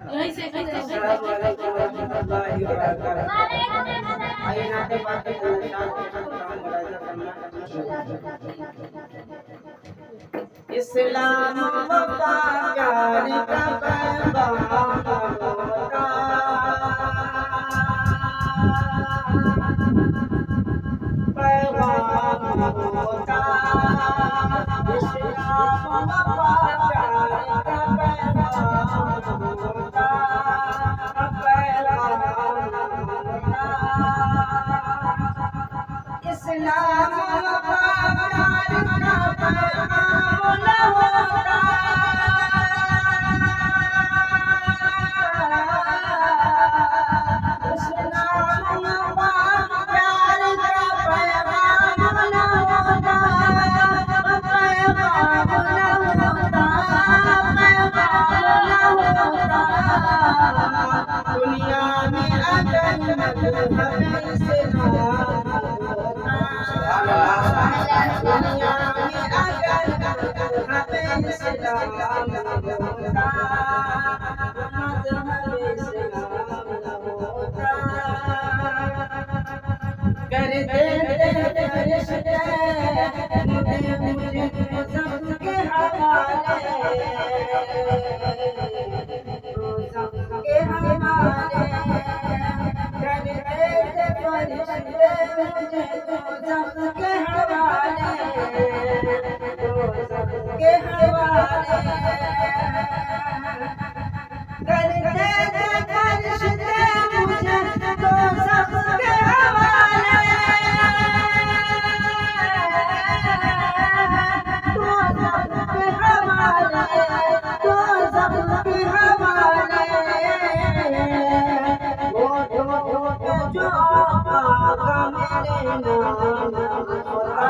यहीं से अस्सलाम वालेकुम रहमतुल्लाहि व बरकातहू। आइए नाते बातें इस्लाम वफा प्यार का पैगाम होता, पैगाम होता। इस्लाम वफा प्यार का पैगाम होता, पैगाम होता। इस्लाम वफा प्यार का पैगाम न होता, इस्लाम वफा प्यार का पैगाम न होता, पैगाम न होता, पैगाम न होता। दुनिया में अगर मजहब इस्लाम होता, दुनिया में अगर मजहब इस्लाम होता, मजहब इस्लाम होता। कर देते फरिश्ते मुझे सबके हवाले, सबके हवाले। कर देते फरिश्ते मुझे सबके हवाले, सबके हवाले। कर देते फरिश्ते मुझे सबके हवाले, सबके हवाले, सबके हवाले। जो आका का मेरे नाम होता,